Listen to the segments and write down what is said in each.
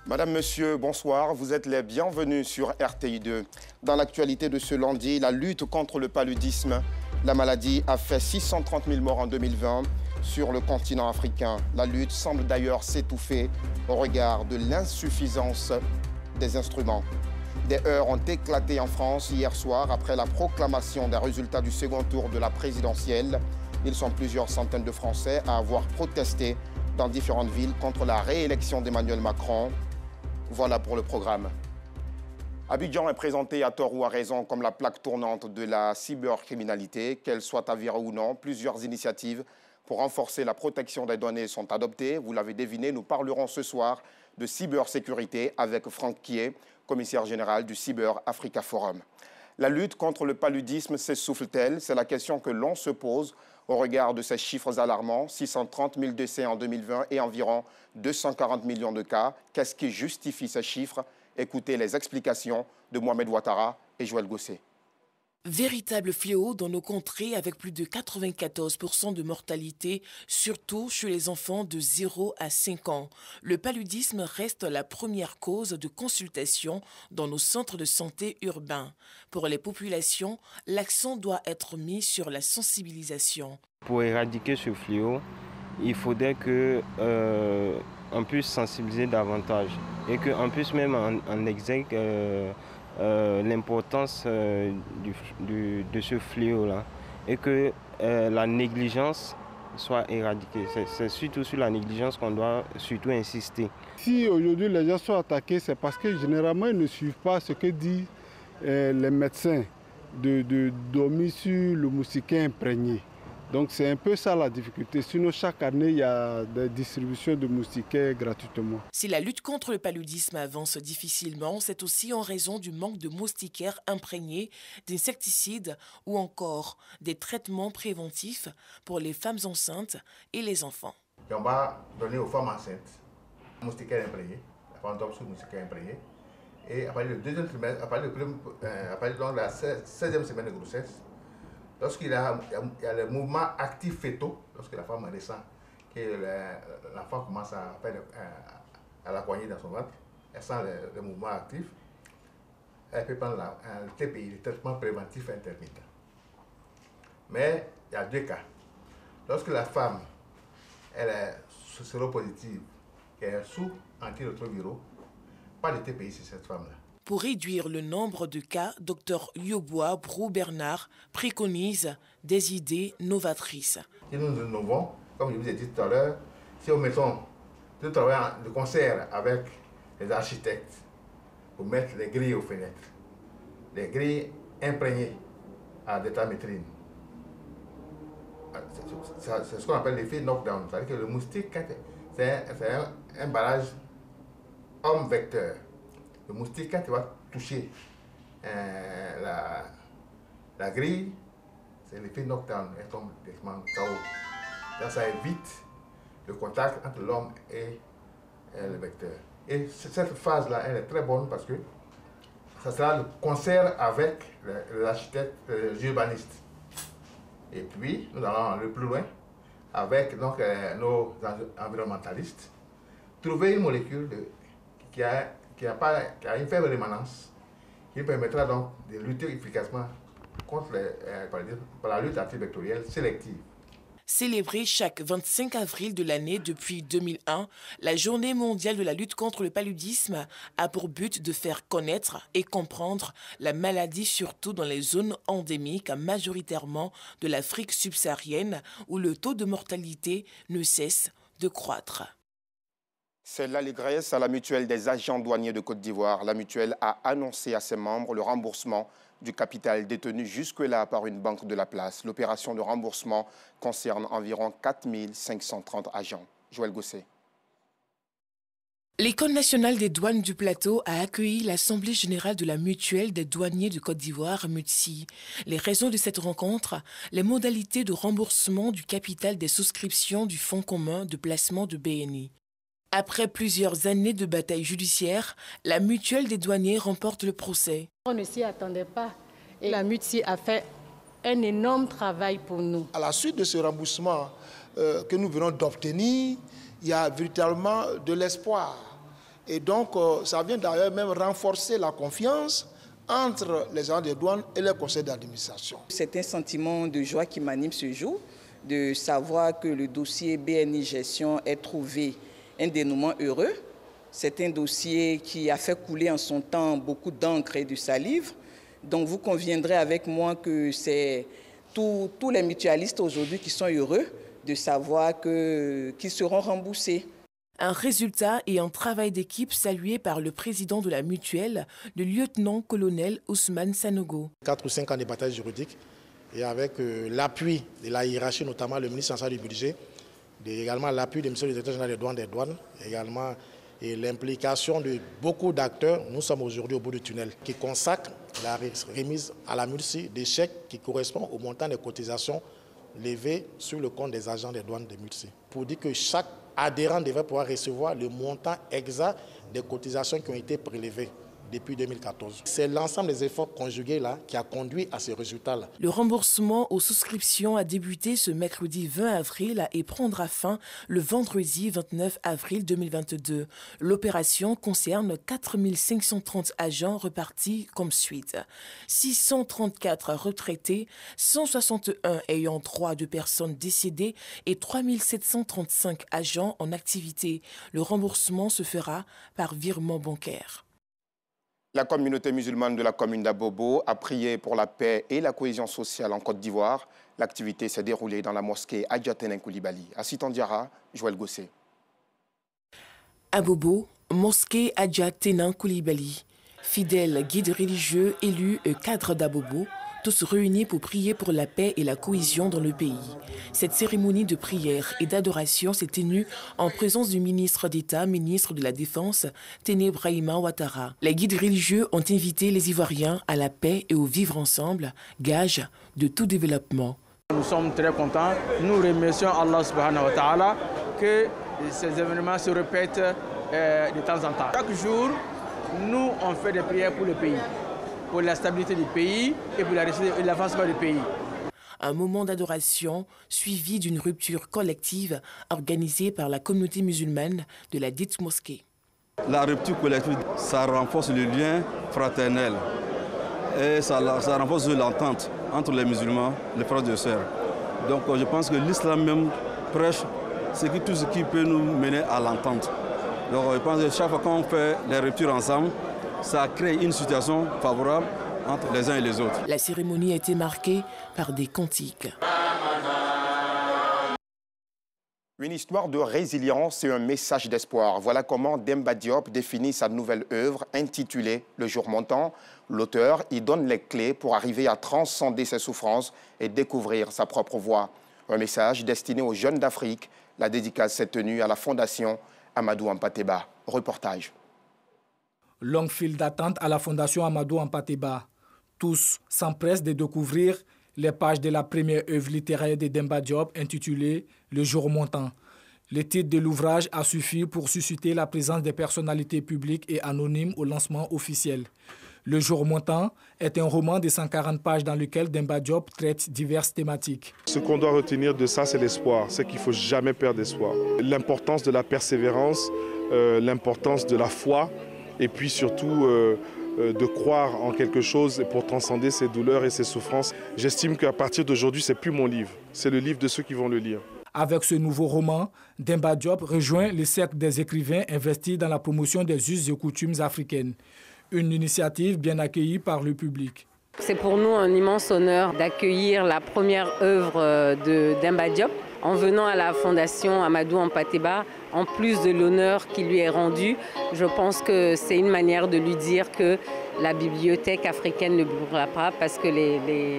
Madame, Monsieur, bonsoir. Vous êtes les bienvenus sur RTI2. Dans l'actualité de ce lundi, la lutte contre le paludisme. La maladie a fait 630 000 morts en 2020 sur le continent africain. La lutte semble d'ailleurs s'étouffer au regard de l'insuffisance des instruments. Des heurts ont éclaté en France hier soir après la proclamation des résultats du second tour de la présidentielle. Ils sont plusieurs centaines de Français à avoir protesté dans différentes villes contre la réélection d'Emmanuel Macron. Voilà pour le programme. Abidjan est présenté à tort ou à raison comme la plaque tournante de la cybercriminalité. Qu'elle soit avérée ou non, plusieurs initiatives pour renforcer la protection des données sont adoptées. Vous l'avez deviné, nous parlerons ce soir de cybersécurité avec Franck Kié, commissaire général du Cyber Africa Forum. La lutte contre le paludisme s'essouffle-t-elle? C'est la question que l'on se pose au regard de ces chiffres alarmants, 630 000 décès en 2020 et environ 240 millions de cas. Qu'est-ce qui justifie ces chiffres? Écoutez les explications de Mohamed Ouattara et Joël Gosset. Véritable fléau dans nos contrées avec plus de 94% de mortalité, surtout chez les enfants de 0 à 5 ans. Le paludisme reste la première cause de consultation dans nos centres de santé urbains. Pour les populations, l'accent doit être mis sur la sensibilisation. Pour éradiquer ce fléau, il faudrait qu'on puisse sensibiliser davantage et qu'on puisse même en exergue l'importance de ce fléau-là et que la négligence soit éradiquée. C'est surtout sur la négligence qu'on doit surtout insister. Si aujourd'hui les gens sont attaqués, c'est parce que généralement ils ne suivent pas ce que disent les médecins de dormir sur le moustiquaire imprégné. Donc c'est un peu ça la difficulté. Sinon chaque année il y a des distributions de moustiquaires gratuitement. Si la lutte contre le paludisme avance difficilement, c'est aussi en raison du manque de moustiquaires imprégnés, d'insecticides ou encore des traitements préventifs pour les femmes enceintes et les enfants. Et on va donner aux femmes enceintes un moustiquaire imprégné, la femme tombe sur le moustiquaire imprégné. Et après le deuxième trimestre, après la 16e semaine de grossesse, lorsqu'il y a le mouvement actif fétaux, lorsque la femme ressent que l'enfant commence à la poignée dans son ventre, elle sent le mouvement actif, elle peut prendre le TPI, le traitement préventif intermittent. Mais il y a deux cas. Lorsque la femme elle est séropositive, qu'elle est sous antirétroviraux, pas de TPI sur cette femme-là. Pour réduire le nombre de cas, Dr Yobois Brou-Bernard préconise des idées novatrices. Si nous innovons, comme je vous ai dit tout à l'heure, si nous mettons tout travail de concert avec les architectes pour mettre les grilles aux fenêtres, les grilles imprégnées à détamétrine, c'est ce qu'on appelle l'effet knockdown. C'est-à-dire que le moustique, c'est un barrage homme-vecteur. Le moustique, quand il va toucher la grille, c'est l'effet knockdown, elle tombe directement KO. Ça évite le contact entre l'homme et le vecteur. Et cette phase-là, elle est très bonne parce que ça sera le concert avec les architectes, les urbanistes. Et puis, nous allons aller plus loin avec donc, nos environnementalistes, trouver une molécule qui a une faible rémanence, qui permettra donc de lutter efficacement contre par la lutte antivectorielle sélective. Célébrée chaque 25 avril de l'année depuis 2001, la Journée mondiale de la lutte contre le paludisme a pour but de faire connaître et comprendre la maladie, surtout dans les zones endémiques, majoritairement de l'Afrique subsaharienne, où le taux de mortalité ne cesse de croître. C'est l'allégresse à la mutuelle des agents douaniers de Côte d'Ivoire. La mutuelle a annoncé à ses membres le remboursement du capital détenu jusque-là par une banque de la place. L'opération de remboursement concerne environ 4 530 agents. Joël Gosset. L'École nationale des douanes du plateau a accueilli l'Assemblée générale de la mutuelle des douaniers de Côte d'Ivoire, MUTSI. Les raisons de cette rencontre, les modalités de remboursement du capital des souscriptions du Fonds commun de placement de BNI. Après plusieurs années de bataille judiciaire, la mutuelle des douaniers remporte le procès. On ne s'y attendait pas et la MUTSI a fait un énorme travail pour nous. À la suite de ce remboursement que nous venons d'obtenir, il y a véritablement de l'espoir. Et donc, ça vient d'ailleurs même renforcer la confiance entre les agents des douanes et le conseil d'administration. C'est un sentiment de joie qui m'anime ce jour, de savoir que le dossier BNI Gestion ait trouvé un dénouement heureux. C'est un dossier qui a fait couler en son temps beaucoup d'encre et de salive. Donc vous conviendrez avec moi que c'est tous les mutualistes aujourd'hui qui sont heureux de savoir qu'ils seront remboursés. Un résultat et un travail d'équipe salué par le président de la mutuelle, le lieutenant-colonel Ousmane Sanogo. 4 ou 5 ans de bataille juridique et avec l'appui de la hiérarchie, notamment le ministre en charge du budget, également l'appui du ministère du directeur général des douanes, également et l'implication de beaucoup d'acteurs, nous sommes aujourd'hui au bout du tunnel, qui consacre la remise à la MULCI des chèques qui correspondent au montant des cotisations levées sur le compte des agents des douanes de MULCI. Pour dire que chaque adhérent devrait pouvoir recevoir le montant exact des cotisations qui ont été prélevées depuis 2014. C'est l'ensemble des efforts conjugués là qui a conduit à ces résultats-là. Le remboursement aux souscriptions a débuté ce mercredi 20 avril et prendra fin le vendredi 29 avril 2022. L'opération concerne 4 530 agents repartis comme suite. 634 retraités, 161 ayant droit de personnes décédées et 3 735 agents en activité. Le remboursement se fera par virement bancaire. La communauté musulmane de la commune d'Abobo a prié pour la paix et la cohésion sociale en Côte d'Ivoire. L'activité s'est déroulée dans la mosquée Adja Tening Coulibaly. À Sitandiara, Joël Gossé. Abobo, mosquée Adja Tening Coulibaly. Fidèles guides religieux élus et cadres d'Abobo, tous réunis pour prier pour la paix et la cohésion dans le pays. Cette cérémonie de prière et d'adoration s'est tenue en présence du ministre d'État, ministre de la Défense, Téné Brahima Ouattara. Les guides religieux ont invité les Ivoiriens à la paix et au vivre ensemble, gage de tout développement. Nous sommes très contents. Nous remercions Allah subhanahu wa ta'ala que ces événements se répètent de temps en temps. Chaque jour, nous on fait des prières pour le pays, pour la stabilité du pays et pour l'avancement du pays. Un moment d'adoration suivi d'une rupture collective organisée par la communauté musulmane de la dite mosquée. La rupture collective, ça renforce le lien fraternel et ça renforce l'entente entre les musulmans, les frères et sœurs. Donc je pense que l'islam même prêche tout ce qui peut nous mener à l'entente. Donc je pense que chaque fois qu'on fait les ruptures ensemble, ça crée une situation favorable entre les uns et les autres. La cérémonie a été marquée par des cantiques. Une histoire de résilience et un message d'espoir. Voilà comment Demba Diop définit sa nouvelle œuvre intitulée « Le jour montant ». L'auteur y donne les clés pour arriver à transcender ses souffrances et découvrir sa propre voie. Un message destiné aux jeunes d'Afrique. La dédicace s'est tenue à la Fondation Amadou Hampâté-Bâ. Reportage. Longue file d'attente à la Fondation Amadou Hampâté-Bâ. Tous s'empressent de découvrir les pages de la première œuvre littéraire de Demba Diop intitulée « Le jour montant ». Le titre de l'ouvrage a suffi pour susciter la présence des personnalités publiques et anonymes au lancement officiel. Le jour montant est un roman de 140 pages dans lequel Demba Diop traite diverses thématiques. Ce qu'on doit retenir de ça, c'est l'espoir. C'est qu'il ne faut jamais perdre espoir. L'importance de la persévérance, l'importance de la foi et puis surtout de croire en quelque chose pour transcender ses douleurs et ses souffrances. J'estime qu'à partir d'aujourd'hui, ce n'est plus mon livre. C'est le livre de ceux qui vont le lire. Avec ce nouveau roman, Demba Diop rejoint le cercle des écrivains investis dans la promotion des us et coutumes africaines. Une initiative bien accueillie par le public. C'est pour nous un immense honneur d'accueillir la première œuvre de Demba Diop. En venant à la Fondation Amadou Hampâté-Bâ, en plus de l'honneur qui lui est rendu, je pense que c'est une manière de lui dire que la bibliothèque africaine ne brûlera pas parce que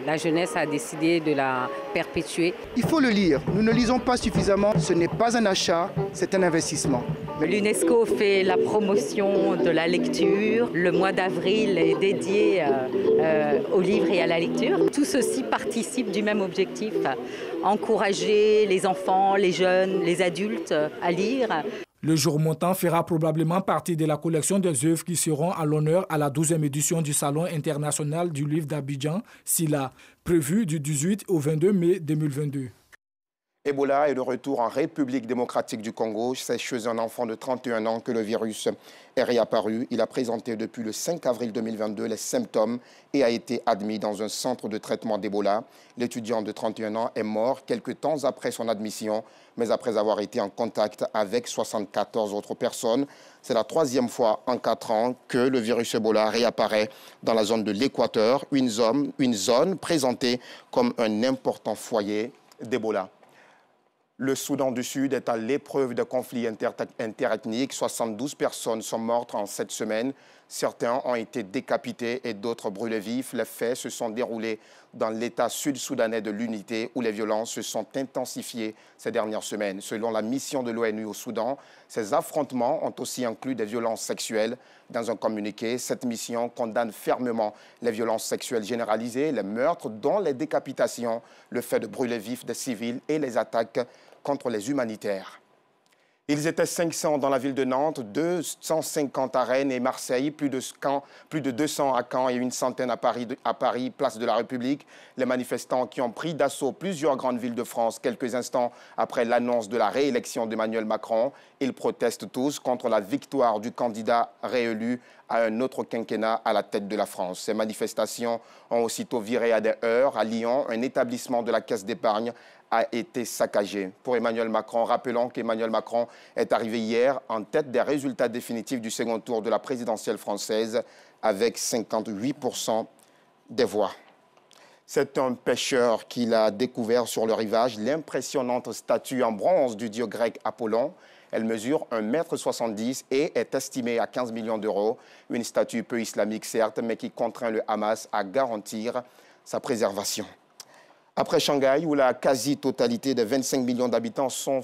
la jeunesse a décidé de la perpétuer. Il faut le lire. Nous ne lisons pas suffisamment. Ce n'est pas un achat, c'est un investissement. L'UNESCO fait la promotion de la lecture. Le mois d'avril est dédié aux livres et à la lecture. Tout ceci participe du même objectif, encourager les enfants, les jeunes, les adultes à lire. Le jour montant fera probablement partie de la collection des œuvres qui seront à l'honneur à la 12e édition du Salon international du livre d'Abidjan, SILA, prévu du 18 au 22 mai 2022. Ebola est de retour en République démocratique du Congo. C'est chez un enfant de 31 ans que le virus est réapparu. Il a présenté depuis le 5 avril 2022 les symptômes et a été admis dans un centre de traitement d'Ebola. L'étudiant de 31 ans est mort quelques temps après son admission, mais après avoir été en contact avec 74 autres personnes. C'est la troisième fois en 4 ans que le virus Ebola réapparaît dans la zone de l'Équateur, une zone présentée comme un important foyer d'Ebola. Le Soudan du Sud est à l'épreuve de conflits interethniques. 72 personnes sont mortes en cette semaine. Certains ont été décapités et d'autres brûlés vifs. Les faits se sont déroulés dans l'État sud-soudanais de l'Unité où les violences se sont intensifiées ces dernières semaines. Selon la mission de l'ONU au Soudan, ces affrontements ont aussi inclus des violences sexuelles. Dans un communiqué, cette mission condamne fermement les violences sexuelles généralisées, les meurtres, dont les décapitations, le fait de brûler vifs des civils et les attaques contre les humanitaires. Ils étaient 500 dans la ville de Nantes, 250 à Rennes et Marseille, plus de 200 à Caen et une centaine à Paris, place de la République. Les manifestants qui ont pris d'assaut plusieurs grandes villes de France quelques instants après l'annonce de la réélection d'Emmanuel Macron. Ils protestent tous contre la victoire du candidat réélu à un autre quinquennat à la tête de la France. Ces manifestations ont aussitôt viré à des heurts. À Lyon, un établissement de la Caisse d'épargne a été saccagé. Pour Emmanuel Macron, rappelons qu'Emmanuel Macron est arrivé hier en tête des résultats définitifs du second tour de la présidentielle française avec 58% des voix. C'est un pêcheur qui l'a découvert sur le rivage, l'impressionnante statue en bronze du dieu grec Apollon. Elle mesure 1,70 m et est estimée à 15 millions d'euros. Une statue peu islamique, certes, mais qui contraint le Hamas à garantir sa préservation. Après Shanghai, où la quasi-totalité des 25 millions d'habitants sont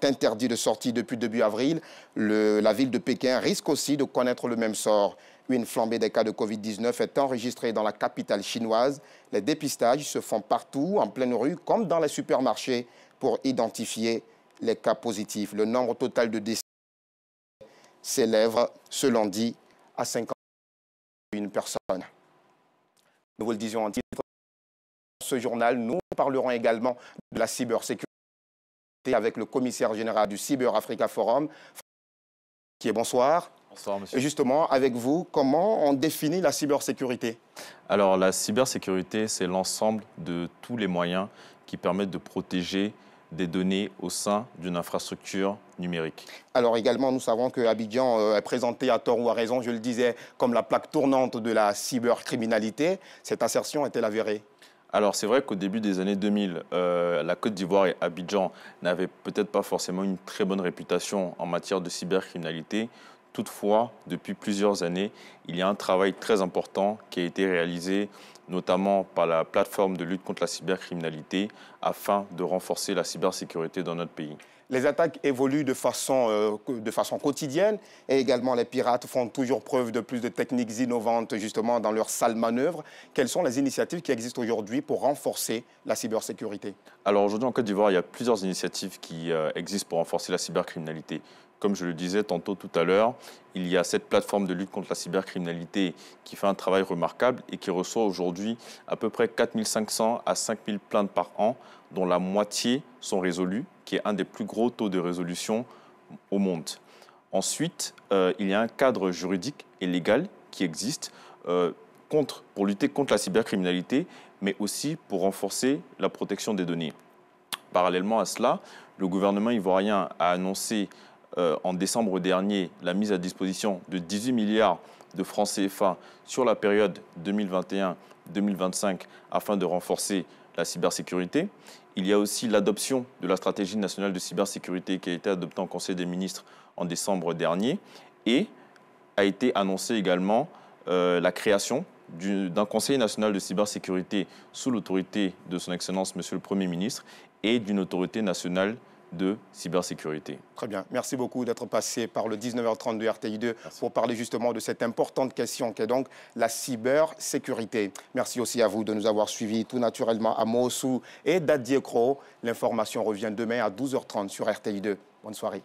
interdits de sortie depuis début avril, la ville de Pékin risque aussi de connaître le même sort. Une flambée des cas de Covid-19 est enregistrée dans la capitale chinoise. Les dépistages se font partout, en pleine rue, comme dans les supermarchés, pour identifier les cas positifs. Le nombre total de décès s'élève ce lundi à 51 personnes. Nous vous le disions en titre. Ce journal, nous parlerons également de la cybersécurité avec le commissaire général du Cyber Africa Forum, qui est bonsoir. Bonsoir, monsieur. Et justement, avec vous, comment on définit la cybersécurité? Alors, la cybersécurité, c'est l'ensemble de tous les moyens qui permettent de protéger des données au sein d'une infrastructure numérique. Alors également, nous savons que Abidjan est présenté à tort ou à raison, je le disais, comme la plaque tournante de la cybercriminalité. Cette assertion est-elle avérée? Alors, c'est vrai qu'au début des années 2000, la Côte d'Ivoire et Abidjan n'avaient peut-être pas forcément une très bonne réputation en matière de cybercriminalité. Toutefois, depuis plusieurs années, il y a un travail très important qui a été réalisé, notamment par la plateforme de lutte contre la cybercriminalité, afin de renforcer la cybersécurité dans notre pays. Les attaques évoluent de façon quotidienne et également les pirates font toujours preuve de plus de techniques innovantes justement dans leur sale manœuvre. Quelles sont les initiatives qui existent aujourd'hui pour renforcer la cybersécurité? Alors aujourd'hui en Côte d'Ivoire, il y a plusieurs initiatives qui existent pour renforcer la cybercriminalité. Comme je le disais tantôt tout à l'heure, il y a cette plateforme de lutte contre la cybercriminalité qui fait un travail remarquable et qui reçoit aujourd'hui à peu près 4500 à 5000 plaintes par an, dont la moitié sont résolues, qui est un des plus gros taux de résolution au monde. Ensuite, il y a un cadre juridique et légal qui existe pour lutter contre la cybercriminalité, mais aussi pour renforcer la protection des données. Parallèlement à cela, le gouvernement ivoirien a annoncé en décembre dernier la mise à disposition de 18 milliards de francs CFA sur la période 2021-2025 afin de renforcer la cybersécurité. Il y a aussi l'adoption de la stratégie nationale de cybersécurité qui a été adoptée en Conseil des ministres en décembre dernier et a été annoncée également la création d'un Conseil national de cybersécurité sous l'autorité de son Excellence, Monsieur le Premier ministre, et d'une autorité nationale de cybersécurité. Très bien. Merci beaucoup d'être passé par le 19h30 de RTI2 pour parler justement de cette importante question qu'est donc la cybersécurité. Merci aussi à vous de nous avoir suivis tout naturellement à Mossou et Dadiekro. L'information revient demain à 12h30 sur RTI2. Bonne soirée.